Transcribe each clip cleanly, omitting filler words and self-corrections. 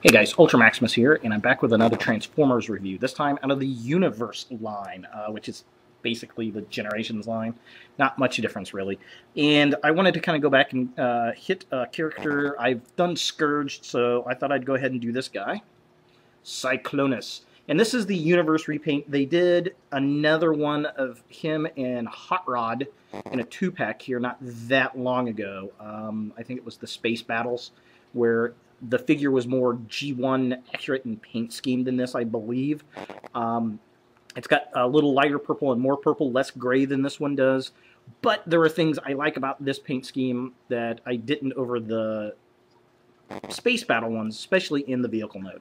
Hey guys, Ultra Maximus here, and I'm back with another Transformers review, this time out of the Universe line, which is basically the Generations line. Not much difference, really. And I wanted to kind of go back and hit a character. I've done Scourged, so I thought I'd go ahead and do this guy, Cyclonus. And this is the Universe repaint. They did another one of him and Hot Rod in a 2-pack here not that long ago. I think it was the Space Battles, where the figure was more G1 accurate in paint scheme than this, I believe. It's got a little lighter purple and more purple, less gray than this one does. But there are things I like about this paint scheme that I didn't over the Space Battle ones, especially in the vehicle mode.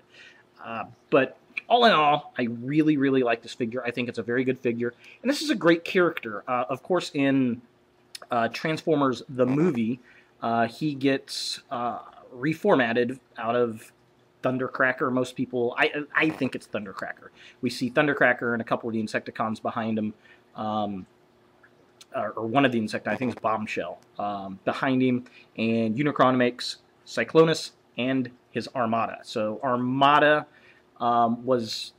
But all in all, I really, really like this figure. I think it's a very good figure. And this is a great character. Of course, in Transformers the movie, he gets reformatted out of Thundercracker. Most people, I think it's Thundercracker. We see Thundercracker and a couple of the Insecticons behind him, or one of the Insecticons, I think it's Bombshell, behind him, and Unicron makes Cyclonus and his Armada. So Armada was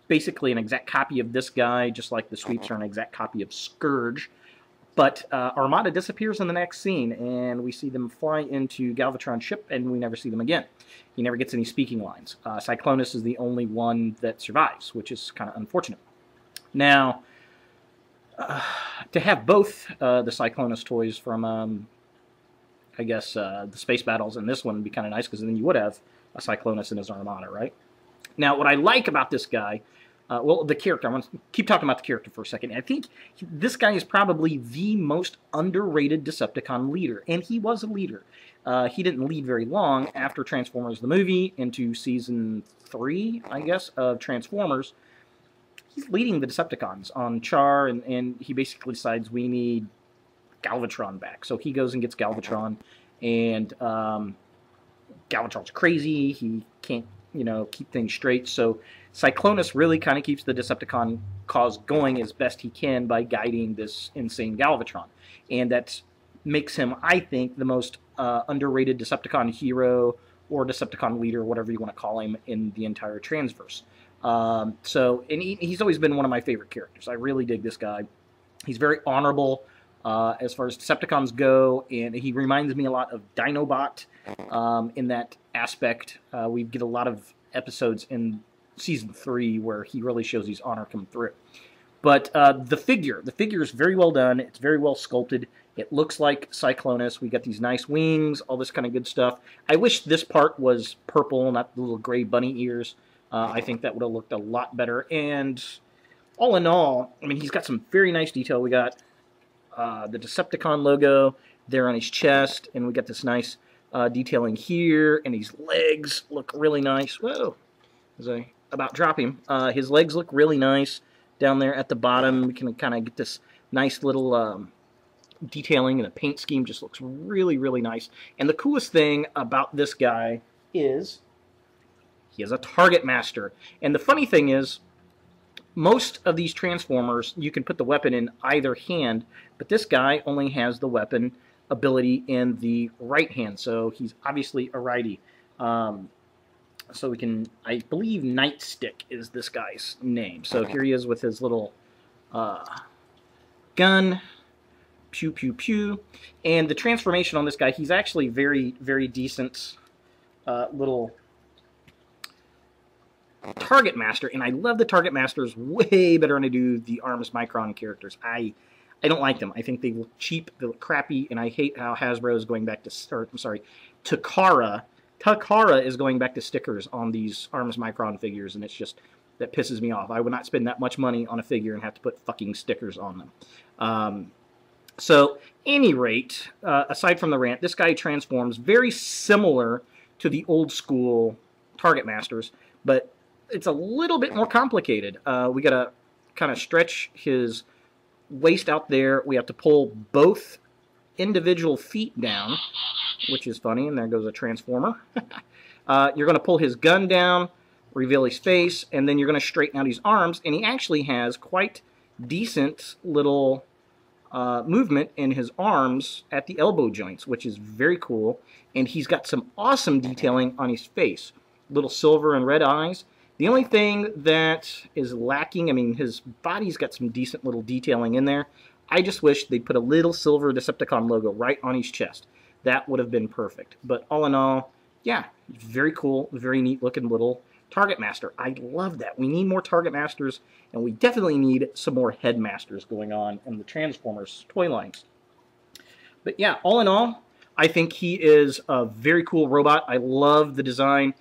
basically an exact copy of this guy, just like the Sweeps are an exact copy of Scourge. But Armada disappears in the next scene, and we see them fly into Galvatron's ship, and we never see them again. He never gets any speaking lines. Cyclonus is the only one that survives, which is kind of unfortunate. Now, to have both the Cyclonus toys from, I guess, the Space Battles and this one would be kind of nice, because then you would have a Cyclonus in his Armada, right? Now, what I like about this guy, well, the character, I want to keep talking about the character for a second. I think this guy is probably the most underrated Decepticon leader, and he was a leader. He didn't lead very long after Transformers the movie into Season 3, I guess, of Transformers. He's leading the Decepticons on Char, and he basically decides we need Galvatron back. So he goes and gets Galvatron, and Galvatron's crazy. He can't, keep things straight. So Cyclonus really kind of keeps the Decepticon cause going as best he can by guiding this insane Galvatron. And that makes him, I think, the most underrated Decepticon hero or Decepticon leader, whatever you want to call him, in the entire Transverse. And he's always been one of my favorite characters. I really dig this guy. He's very honorable as far as Decepticons go, and he reminds me a lot of Dinobot in that aspect. We get a lot of episodes in Season 3 where he really shows his honor come through. But the figure is very well done. It's very well sculpted. It looks like Cyclonus. We got these nice wings, all this kind of good stuff. I wish this part was purple, not the little gray bunny ears. I think that would have looked a lot better. And all in all, I mean, he's got some very nice detail. We got the Decepticon logo there on his chest, and we got this nice detailing here, and his legs look really nice. Whoa, as I about drop him. His legs look really nice down there at the bottom. We can kind of get this nice little detailing, and the paint scheme just looks really, really nice. And the coolest thing about this guy is he has a Target Master. And the funny thing is, most of these Transformers, you can put the weapon in either hand, but this guy only has the weapon ability in the right hand, so he's obviously a righty. So we can, I believe Nightstick is this guy's name. So here he is with his little gun, pew, pew, pew. And the transformation on this guy, he's actually very, very decent little Target Master, and I love the Target Masters way better than I do the Arms Micron characters. I don't like them. I think they look cheap, they look crappy, and I hate how Hasbro is going back to, Takara is going back to stickers on these Arms Micron figures, and it's just, that pisses me off. I would not spend that much money on a figure and have to put fucking stickers on them. So, any rate, aside from the rant, this guy transforms very similar to the old school Target Masters, but it's a little bit more complicated. We got to kind of stretch his waist out there. We have to pull both individual feet down, which is funny, and there goes a transformer. You're going to pull his gun down, reveal his face, and then you're going to straighten out his arms, and he actually has quite decent little movement in his arms at the elbow joints, which is very cool, and he's got some awesome detailing on his face. little silver and red eyes. The only thing that is lacking, I mean, his body's got some decent little detailing in there. I just wish they'd put a little silver Decepticon logo right on his chest. That would have been perfect. But all in all, yeah, very cool, very neat looking little Target Master. I love that. We need more Target Masters, and we definitely need some more Headmasters going on in the Transformers toy lines. But yeah, all in all, I think he is a very cool robot. I love the design.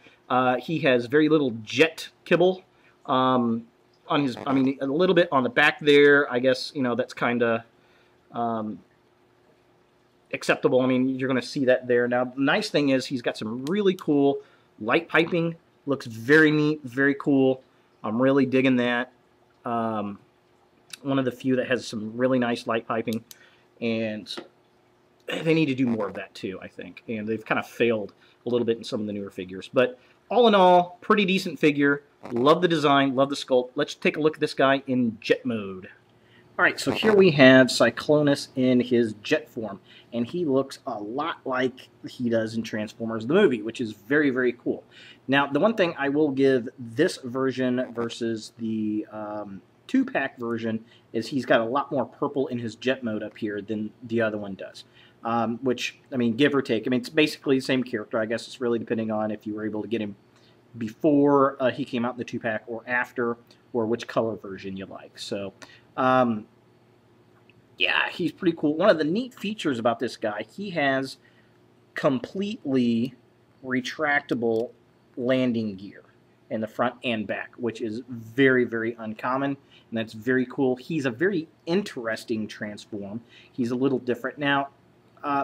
He has very little jet kibble on his, I mean, a little bit on the back there. I guess, you know, that's kind of acceptable. I mean, you're going to see that there. Now, the nice thing is he's got some really cool light piping. Looks very neat, very cool. I'm really digging that. One of the few that has some really nice light piping, and they need to do more of that too, I think. And they've kind of failed a little bit in some of the newer figures. But all in all, pretty decent figure. Love the design, love the sculpt. Let's take a look at this guy in jet mode. Alright, so here we have Cyclonus in his jet form, and he looks a lot like he does in Transformers the movie, which is very, very cool. Now, the one thing I will give this version versus the 2-pack version is he's got a lot more purple in his jet mode up here than the other one does. Which, I mean, give or take. I mean, it's basically the same character. I guess it's really depending on if you were able to get him before he came out in the 2-pack or after, or which color version you like. So, yeah, he's pretty cool. One of the neat features about this guy, he has completely retractable landing gear in the front and back, which is very, very uncommon, and that's very cool. He's a very interesting transform. He's a little different. Now,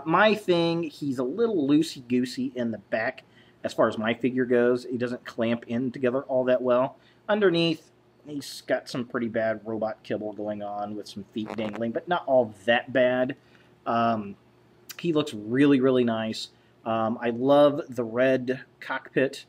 my thing, he's a little loosey-goosey in the back as far as my figure goes. He doesn't clamp in together all that well. Underneath, he's got some pretty bad robot kibble going on with some feet dangling, but not all that bad. He looks really, really nice. I love the red cockpit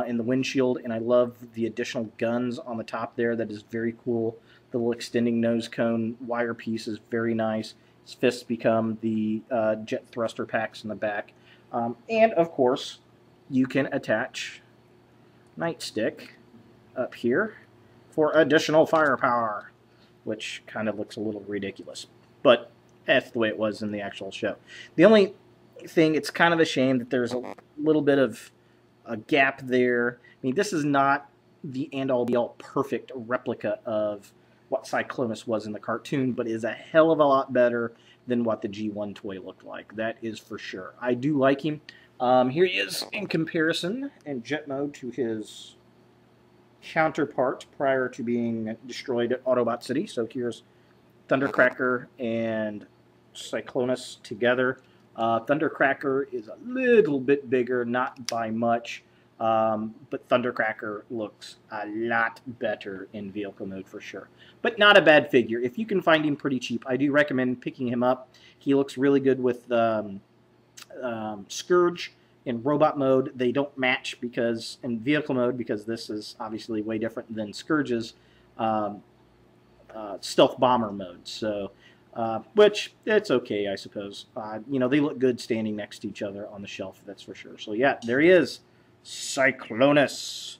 in the windshield, and I love the additional guns on the top there. That is very cool. The little extending nose cone wire piece is very nice. His fists become the jet thruster packs in the back. And, of course, you can attach Nightstick up here for additional firepower, which kind of looks a little ridiculous. But that's the way it was in the actual show. The only thing, it's kind of a shame that there's a little bit of a gap there. I mean, this is not the end-all be-all perfect replica of what Cyclonus was in the cartoon, but is a hell of a lot better than what the G1 toy looked like. That is for sure. I do like him. Here he is in comparison in jet mode to his counterpart prior to being destroyed at Autobot City. So here's Thundercracker and Cyclonus together. Thundercracker is a little bit bigger, not by much, but Thundercracker looks a lot better in vehicle mode for sure. But not a bad figure. If you can find him pretty cheap, I do recommend picking him up. He looks really good with Scourge in robot mode. They don't match because in vehicle mode, because this is obviously way different than Scourge's stealth bomber mode. So, which it's okay, I suppose. You know, they look good standing next to each other on the shelf, that's for sure. So yeah, there he is, Cyclonus.